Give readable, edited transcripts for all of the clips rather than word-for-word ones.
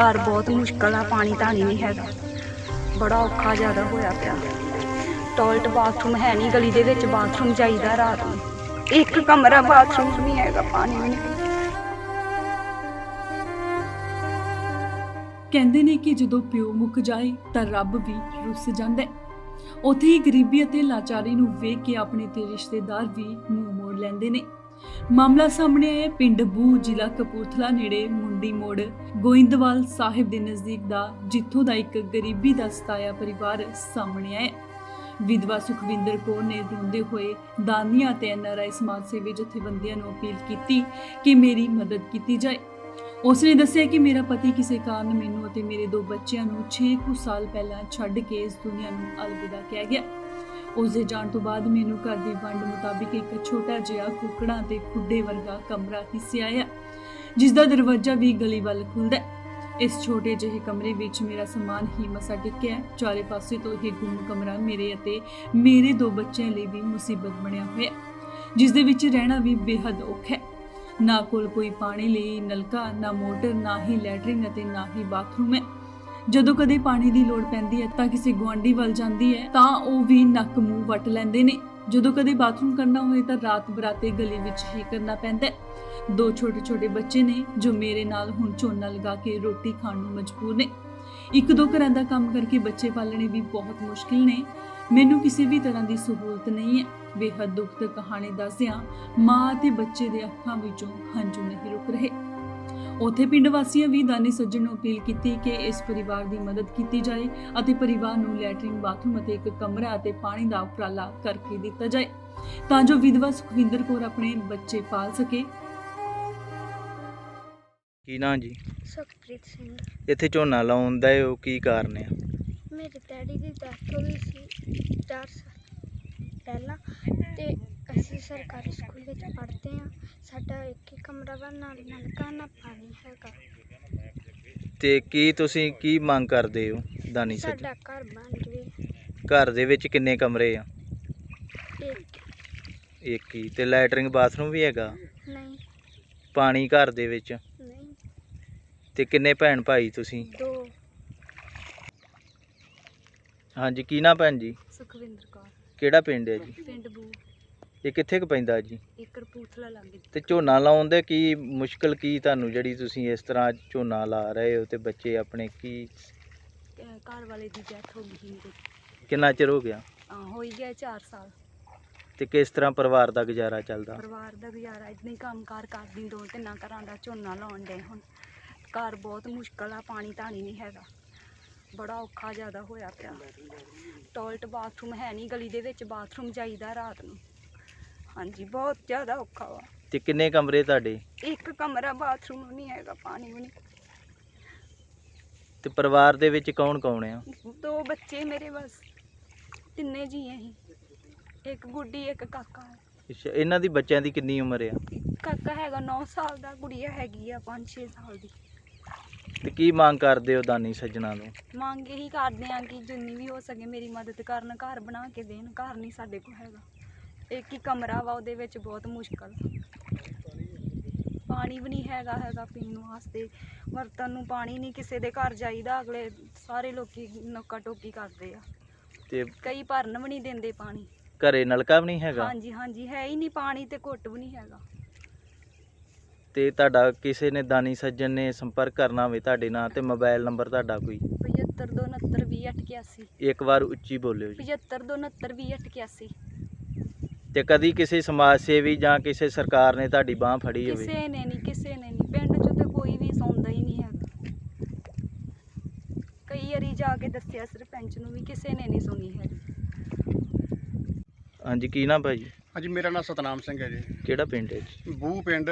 घर बहुत मुश्किल आ, पानी धानी नहीं हैगा, बड़ा औखा ज़्यादा होया पिया। टॉयलेट बाथरूम है नहीं, गली दे विच बाथरूम जाईदा रात नूं, एक कमरा बाथरूम नहीं हैगा, पानी भी नहीं। ਕਹਿੰਦੇ ਨੇ ਕਿ ਜਦੋਂ ਪਿਓ ਮੁੱਕ ਜਾਏ ਤਾਂ ਰੱਬ ਵੀ ਰੁੱਸ ਜਾਂਦਾ ਹੈ। ਉੱਥੇ ਹੀ ਗਰੀਬੀ ਅਤੇ ਲਾਚਾਰੀ ਨੂੰ ਵੇਖ ਕੇ ਆਪਣੇ ਤੇ ਰਿਸ਼ਤੇਦਾਰ ਵੀ ਮੂੰਹ ਮੋੜ ਲੈਂਦੇ ਨੇ। ਮਾਮਲਾ ਸਾਹਮਣੇ ਆਇਆ ਪਿੰਡ ਬੂ, ਜ਼ਿਲ੍ਹਾ ਕਪੂਰਥਲਾ ਨੇੜੇ ਮੁੰਡੀ ਮੋੜ ਗੋਇੰਦਵਾਲ ਸਾਹਿਬ ਦੇ ਨਜ਼ਦੀਕ ਦਾ, ਜਿੱਥੋਂ ਦਾ ਇੱਕ ਗਰੀਬੀ ਦਾ ਸਤਾਇਆ ਪਰਿਵਾਰ ਸਾਹਮਣੇ ਆਇਆ। ਵਿਧਵਾ ਸੁਖਵਿੰਦਰ ਕੌਰ ਨੇ ਰੋਂਦੇ ਹੋਏ ਦਾਨੀਆਂ ਤੇ NRI ਸਮਾਜ ਸੇਵੀ ਜਥੇਬੰਦੀਆਂ ਨੂੰ ਅਪੀਲ ਕੀਤੀ ਕਿ ਮੇਰੀ ਮਦਦ ਕੀਤੀ ਜਾਏ। ਉਸਨੇ ਦੱਸਿਆ ਕਿ ਮੇਰਾ ਪਤੀ ਕਿਸੇ ਕਾਰਨ ਮੈਨੂੰ ਅਤੇ ਮੇਰੇ 2 ਬੱਚਿਆਂ ਨੂੰ 6 ਕੁ ਸਾਲ ਪਹਿਲਾਂ ਛੱਡ ਕੇ ਇਸ ਦੁਨੀਆ ਨੂੰ ਅਲਵਿਦਾ ਕਹਿ ਗਿਆ। ਉਸ ਦੇ ਜਾਣ ਤੋਂ ਬਾਅਦ ਮੈਨੂੰ ਘਰ ਦੀ ਵੰਡ ਮੁਤਾਬਿਕ ਇੱਕ ਛੋਟਾ ਜਿਹਾ ਕੁੱਕੜਾਂ ਤੇ ਖੁੱਡੇ ਵਰਗਾ ਕਮਰਾ ਹਿੱਸਿਆ ਆਇਆ, ਜਿਸ ਦਾ ਦਰਵਾਜ਼ਾ ਵੀ ਗਲੀ ਵੱਲ ਖੁੱਲਦਾ ਹੈ। ਇਸ ਛੋਟੇ ਜਿਹੇ ਕਮਰੇ ਵਿੱਚ ਮੇਰਾ ਸਮਾਨ ਹੀ ਮਸਾ ਟਿਕਿਆ ਹੈ। ਚਾਰੇ ਪਾਸੇ ਤੋਂ ਇਹ ਗੁੰਮ ਕਮਰਾ ਮੇਰੇ ਅਤੇ ਮੇਰੇ 2 ਬੱਚਿਆਂ ਲਈ ਵੀ ਮੁਸੀਬਤ ਬਣਿਆ ਹੋਇਆ, ਜਿਸ ਦੇ ਵਿੱਚ ਰਹਿਣਾ ਵੀ ਬੇਹੱਦ ਔਖਾ ਹੈ। ਨਾ ਕੋਲ ਕੋਈ ਪਾਣੀ ਲਈ ਨਲਕਾ, ਨਾ ਮੋਟਰ, ਨਾ ਹੀ ਲੈਟਰਿਨ ਅਤੇ ਨਾ ਹੀ ਬਾਥਰੂਮ ਹੈ। ਜਦੋਂ ਕਦੇ ਪਾਣੀ ਦੀ ਲੋੜ ਪੈਂਦੀ ਹੈ ਤਾਂ ਕਿਸੇ ਗੁਆਂਢੀ ਵੱਲ ਜਾਂਦੀ ਹੈ ਤਾਂ ਉਹ ਵੀ ਨੱਕ ਮੂੰਹ ਵੱਟ ਲੈਂਦੇ ਨੇ। ਜਦੋਂ ਕਦੇ ਬਾਥਰੂਮ ਕਰਨਾ ਹੋਏ ਤਾਂ ਰਾਤ ਬਰਾਤੇ ਗਲੀ ਵਿੱਚ ਹੀ ਕਰਨਾ ਪੈਂਦਾ ਹੈ। 2 ਛੋਟੇ ਬੱਚੇ ਨੇ ਜੋ ਮੇਰੇ ਨਾਲ ਹੁਣ ਝੋਨਾ ਲਗਾ ਕੇ ਰੋਟੀ ਖਾਣ ਨੂੰ ਮਜਬੂਰ ਨੇ। 1-2 ਘਰਾਂ ਦਾ ਕੰਮ ਕਰਕੇ ਬੱਚੇ ਪਾਲਣੇ ਵੀ ਬਹੁਤ ਮੁਸ਼ਕਿਲ ਨੇ। ਮੈਨੂੰ ਕਿਸੇ ਵੀ ਤਰ੍ਹਾਂ ਦੀ ਸਹੂਲਤ ਨਹੀਂ ਹੈ। ਬੇਹੱਦ ਦੁਖਦ ਕਹਾਣੀ ਦੱਸਦਿਆਂ ਮਾਂ ਅਤੇ ਬੱਚੇ ਦੇ ਅੱਖਾਂ ਵਿੱਚੋਂ ਹੰਝੂ ਨਹੀਂ ਰੁਕ ਰਹੇ। ਉੱਥੇ ਪਿੰਡ ਵਾਸੀਆਂ ਵੀ ਦਾਨੀ ਸੱਜਣ ਨੂੰ ਅਪੀਲ ਕੀਤੀ ਕਿ ਇਸ ਪਰਿਵਾਰ ਦੀ ਮਦਦ ਕੀਤੀ ਜਾਏ ਅਤੇ ਪਰਿਵਾਰ ਨੂੰ ਲੈਟਰਿਨ, ਬਾਥਰੂਮ ਅਤੇ ਇੱਕ ਕਮਰਾ ਅਤੇ ਪਾਣੀ ਦਾ ਉਪਰਾਲਾ ਕਰਕੇ ਦਿੱਤਾ ਜਾਏ ਤਾਂ ਜੋ ਵਿਧਵਾ ਸੁਖਵਿੰਦਰ ਕੌਰ ਆਪਣੇ ਬੱਚੇ ਪਾਲ ਸਕੇ। ਕੀ ਨਾਂ ਜੀ? ਸੁਖਪ੍ਰੀਤ ਸਿੰਘ। ਇੱਥੇ ਝੋਨਾ ਲਾਉਣ ਦਾ ਉਹ ਕੀ ਕਾਰਨ ਆ? ਮੇਰੇ ਡੈਡੀ ਦੀ ਡੈਥ ਹੋ ਗਈ ਸੀ 4 ਸਾਲ ਪਹਿਲਾਂ, ਤੇ ਅਸੀਂ ਸਰਕਾਰੀ ਸਕੂਲ ਵਿੱਚ ਪੜ੍ਹਦੇ ਹਾਂ। ਸਾਡਾ ਇੱਕ ਹੀ ਕਮਰਾ ਵਾ, ਨਾਲ ਨਲਕਾ, ਨਾ ਪਾਣੀ ਹੈਗਾ। ਤੇ ਕੀ ਤੁਸੀਂ ਕੀ ਮੰਗ ਕਰਦੇ ਹੋ ਦਾਨੀ ਸੱਜਣ? ਸਾਡਾ ਘਰ ਬਣ ਜਾਵੇ। ਘਰ ਦੇ ਵਿੱਚ ਕਿੰਨੇ ਕਮਰੇ ਆ? ਇੱਕ ਹੀ। ਤੇ ਲੈਟਰਿੰਗ ਬਾਥਰੂਮ ਵੀ ਹੈਗਾ? ਨਹੀਂ। ਪਾਣੀ ਘਰ ਦੇ ਵਿੱਚ? ਨਹੀਂ। ਤੇ ਕਿੰਨੇ ਭੈਣ ਭਾਈ ਤੁਸੀਂ? 2। ਹਾਂਜੀ, ਕੀ ਨਾਂ ਭੈਣ ਜੀ? ਸੁਖਵਿੰਦਰ ਕੌਰ। ਕਿਹੜਾ ਪਿੰਡ ਹੈ ਜੀ? ਪਿੰਡ ਬੂ, ਇਹ ਕਿੱਥੇ ਕੁ ਪੈਂਦਾ ਜੀ? ਇੱਕ ਕਪੂਰਥਲਾ ਲਾਗੇ। ਤੇ ਝੋਨਾ ਲਾਉਣ ਦੇ ਕੀ ਮੁਸ਼ਕਲ ਕੀ ਤੁਹਾਨੂੰ, ਜਿਹੜੀ ਤੁਸੀਂ ਇਸ ਤਰ੍ਹਾਂ ਝੋਨਾ ਲਾ ਰਹੇ ਹੋ ਤੇ ਬੱਚੇ ਆਪਣੇ ਕੀ? ਘਰ ਵਾਲੇ ਦੀ ਡੈਥ ਹੋ ਗਈ ਸੀ ਮੇਰੇ। ਕਿੰਨਾ ਚਿਰ ਹੋ ਗਿਆ? ਹੋਈ ਗਿਆ 4 ਸਾਲ। ਤੇ ਕਿਸ ਤਰ੍ਹਾਂ ਪਰਿਵਾਰ ਦਾ ਗੁਜ਼ਾਰਾ ਚੱਲਦਾ? ਪਰਿਵਾਰ ਦਾ ਗੁਜ਼ਾਰਾ ਇਦਾਂ ਹੀ ਕੰਮ-ਕਾਰ ਕਰਦੀ, 2-3 ਘਰਾਂ ਦਾ ਝੋਨਾ ਲਾਉਣ ਡੇ। ਹੁਣ ਘਰ ਬਹੁਤ ਮੁਸ਼ਕਿਲ ਆ, ਪਾਣੀ ਧਾਣੀ ਨਹੀਂ ਹੈਗਾ, ਬੜਾ ਔਖਾ ज़्यादा ਹੋਇਆ ਪਿਆ। ਟॉयलेट बाथरूम है नहीं, गली दे विच बाथरूम जाईदा रात नूं। ਹਾਂਜੀ, ਬਹੁਤ ज़्यादा ਔਖਾ ਵਾ। ਤੇ ਕਿੰਨੇ ਕਮਰੇ ਤੁਹਾਡੇ? ਇੱਕ ਕਮਰਾ, ਬਾਥਰੂਮ ਨਹੀਂ ਹੈਗਾ, ਪਾਣੀ ਵੀ ਨਹੀਂ। ਤੇ ਪਰਿਵਾਰ ਦੇ ਵਿੱਚ ਕੌਣ ਕੌਣ ਆ? 2 ਬੱਚੇ ਮੇਰੇ ਬਸ, 3 ਜੀ ਅਸੀਂ, ਇੱਕ ਗੁੱਡੀ, ਇੱਕ ਕਾਕਾ ਹੈ। ਅੱਛਾ, ਇਹਨਾਂ ਦੀ ਬੱਚਿਆਂ ਦੀ ਕਿੰਨੀ ਉਮਰ ਆ? ਕਾਕਾ ਹੈਗਾ 9 ਸਾਲ ਦਾ, ਗੁੜੀਆ ਹੈਗੀ ਆ 5-6 ਸਾਲ ਦੀ। ਤੇ ਕੀ ਮੰਗ ਕਰਦੇ ਹੋ ਦਾਨੀ ਸੱਜਣਾ ਨੂੰ? ਮੰਗ ਇਹੀ ਕਰਦੇ ਆ ਕਿ ਜਿੰਨੀ ਵੀ ਹੋ ਸਕੇ ਮੇਰੀ ਮਦਦ ਕਰਨ, ਘਰ ਬਣਾ ਕੇ ਦੇਣ। ਘਰ ਨਹੀਂ ਸਾਡੇ ਕੋਲ ਹੈਗਾ, ਇੱਕ ਹੀ ਕਮਰਾ ਵਾ, ਉਹਦੇ ਵਿੱਚ ਬਹੁਤ ਮੁਸ਼ਕਲ। ਪਾਣੀ ਵੀ ਨਹੀਂ ਹੈਗਾ ਪੀਣ ਵਾਸਤੇ, ਵਰਤਣ ਨੂੰ ਪਾਣੀ ਨਹੀਂ। ਕਿਸੇ ਦੇ ਘਰ ਜਾਈਦਾ, ਅਗਲੇ ਸਾਰੇ ਲੋਕੀ ਨੋਕਾ ਟੋਕੀ ਕਰਦੇ ਆ, ਤੇ ਕਈ ਭਰਨ ਵੀ ਨਹੀਂ ਦਿੰਦੇ ਪਾਣੀ। ਘਰੇ ਨਲਕਾ ਵੀ ਨਹੀਂ ਹੈਗਾ? ਹਾਂਜੀ, ਹੈ ਹੀ ਨਹੀਂ ਪਾਣੀ, ਤੇ ਘੁੱਟ ਵੀ ਨਹੀਂ ਹੈਗਾ। ਤੇ ਤੁਹਾਡਾ ਕਿਸੇ ਨੇ ਦਾਨੀ ਸੱਜਣ ਨੇ ਸੰਪਰਕ ਕਰਨਾ ਹੋਵੇ ਤੁਹਾਡੇ ਨਾਲ, ਤੇ ਮੋਬਾਈਲ ਨੰਬਰ ਤੁਹਾਡਾ ਕੋਈ? 752920 ਇੱਕ ਵਾਰ ਉੱਚੀ ਬੋਲਿਓ ਜੀ। 752920 ਤੇ ਕਦੀ ਕਿਸੇ ਸਮਾਜ ਸੇਵੀ ਜਾਂ ਕਿਸੇ ਸਰਕਾਰ ਨੇ ਤੁਹਾਡੀ ਬਾਹ ਫੜੀ ਹੋਵੇ? ਕਿਸੇ ਨੇ ਨਹੀਂ। ਪਿੰਡ 'ਚ ਤੇ ਕੋਈ ਵੀ ਸੌਂਦਾ ਹੀ ਨਹੀਂ ਹੈਗਾ। ਕਈ ਵਾਰੀ ਜਾ ਕੇ ਦੱਸਿਆ ਸਰਪੰਚ ਨੂੰ ਵੀ, ਕਿਸੇ ਨੇ ਨਹੀਂ ਸੁਣੀ ਹੈਗੀ। ਹਾਂਜੀ, ਕੀ ਨਾਮ ਭਾਜੀ? ਹਾਂਜੀ, ਮੇਰਾ ਨਾਮ ਸਤਨਾਮ ਸਿੰਘ ਹੈ ਜੀ। ਕਿਹੜਾ ਪਿੰਡ ਹੈ ਜੀ? ਬੂ ਪਿੰਡ,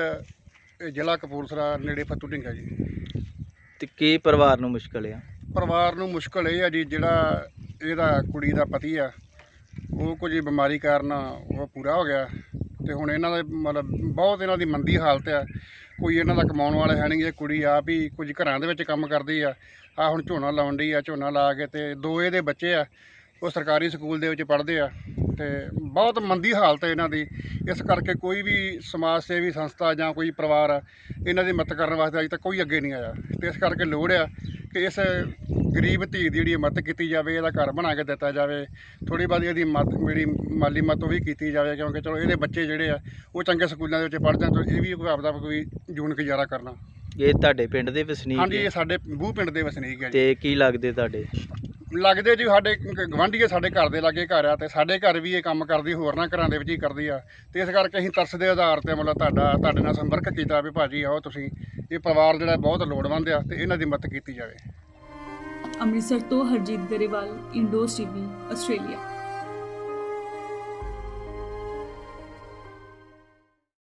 ਜ਼ਿਲ੍ਹਾ ਕਪੂਰਥਲਾ ਨੇੜੇ ਫੱਤੂ ਢਿੰਗਾ ਜੀ। ਤੇ ਕੀ ਪਰਿਵਾਰ ਨੂੰ ਮੁਸ਼ਕਲ ਆ? ਪਰਿਵਾਰ ਨੂੰ ਮੁਸ਼ਕਲ ਇਹ ਆ ਜੀ, ਜਿਹੜਾ ਇਹਦਾ ਕੁੜੀ ਦਾ ਪਤੀ ਆ, ਉਹ ਕੁਝ ਬਿਮਾਰੀ ਕਾਰਨ ਉਹ ਪੂਰਾ ਹੋ ਗਿਆ। ਤੇ ਹੁਣ ਇਹਨਾਂ ਦਾ ਮਤਲਬ ਬਹੁਤ ਇਹਨਾਂ ਦੀ ਮੰਦੀ ਹਾਲਤ ਆ। ਕੋਈ ਇਹਨਾਂ ਦਾ ਕਮਾਉਣ ਵਾਲਾ ਹੈ ਨਹੀਂ। ਇਹ ਕੁੜੀ ਆਪ ਹੀ ਕੁਝ ਘਰਾਂ ਦੇ ਵਿੱਚ ਕੰਮ ਕਰਦੀ ਆ। ਹੁਣ ਝੋਨਾ ਲਾਉਣ ਡਈ ਆ। ਝੋਨਾ ਲਾ ਕੇ ਤੇ 2 ਇਹਦੇ ਬੱਚੇ ਆ, ਉਹ ਸਰਕਾਰੀ ਸਕੂਲ ਦੇ ਵਿੱਚ ਪੜ੍ਹਦੇ ਆ। ਇੱਥੇ ਬਹੁਤ ਮੰਦੀ ਹਾਲਤ ਹੈ ਇਹਨਾਂ ਦੀ। ਇਸ ਕਰਕੇ ਕੋਈ ਵੀ ਸਮਾਜ ਸੇਵੀ ਸੰਸਥਾ ਜਾਂ ਕੋਈ ਪਰਿਵਾਰ ਆ, ਇਹਨਾਂ ਦੀ ਮਦਦ ਕਰਨ ਵਾਸਤੇ ਅਜੇ ਤੱਕ ਕੋਈ ਅੱਗੇ ਨਹੀਂ ਆਇਆ। ਤੇ ਇਸ ਕਰਕੇ ਲੋੜ ਆ ਕਿ ਇਸ ਗਰੀਬ ਧੀ ਦੀ ਜਿਹੜੀ ਮਦਦ ਕੀਤੀ ਜਾਵੇ, ਇਹਦਾ ਘਰ ਬਣਾ ਕੇ ਦਿੱਤਾ ਜਾਵੇ, ਥੋੜ੍ਹੀ ਬਹੁਤੀ ਇਹਦੀ ਜਿਹੜੀ ਮਾਲੀ ਮਦਦ ਉਹ ਵੀ ਕੀਤੀ ਜਾਵੇ, ਕਿਉਂਕਿ ਚਲੋ ਇਹਦੇ ਬੱਚੇ ਜਿਹੜੇ ਆ ਉਹ ਚੰਗੇ ਸਕੂਲਾਂ ਦੇ ਵਿੱਚ ਪੜ੍ਹਦੇ ਹਨ, ਤੇ ਇਹ ਵੀ ਕੋਈ ਆਪਦਾ ਕੋਈ ਜੂਨ ਗੁਜ਼ਾਰਾ ਕਰਨਾ। ਇਹ ਤੁਹਾਡੇ ਪਿੰਡ ਦੇ ਵਸਨੀਕ ਹਾਂਜੀ, ਹੈ? ਇਹ ਸਾਡੇ ਬੂਹ ਪਿੰਡ ਦੇ ਵਸਨੀਕ ਆ ਜੀ। ਤੇ ਕੀ ਲੱਗਦੇ ਤੁਹਾਡੇ? ਲੱਗਦੇ ਜੀ ਸਾਡੇ ਗਵਾਂਢੀ ਸਾਡੇ ਘਰ ਦੇ ਲਾਗੇ ਘਰ ਆ, ਤੇ ਸਾਡੇ ਘਰ ਵੀ ਇਹ ਕੰਮ ਕਰਦੀ, ਹੋਰਨਾਂ ਘਰਾਂ ਦੇ ਵਿੱਚ ਹੀ ਕਰਦੀ ਆ। ਤੇ ਇਸ ਕਰਕੇ ਅਸੀਂ ਤਰਸ ਦੇ ਆਧਾਰ ਤੇ ਮਤਲਬ ਤੁਹਾਡੇ ਨਾਲ ਸੰਪਰਕ ਕੀਤਾ ਵੀ ਭਾਜੀ ਆਓ ਤੁਸੀਂ, ਇਹ ਪਰਿਵਾਰ ਜਿਹੜਾ ਬਹੁਤ ਲੋੜਵੰਦ ਆ ਤੇ ਇਹਨਾਂ ਦੀ ਮਦਦ ਕੀਤੀ ਜਾਵੇ। ਅੰਮ੍ਰਿਤਸਰ ਤੋਂ ਹਰਜੀਤ ਗਰੇਵਾਲ, ਇੰਡੋਸ ਟੀਵੀ, ਆਸਟ੍ਰੇਲੀਆ।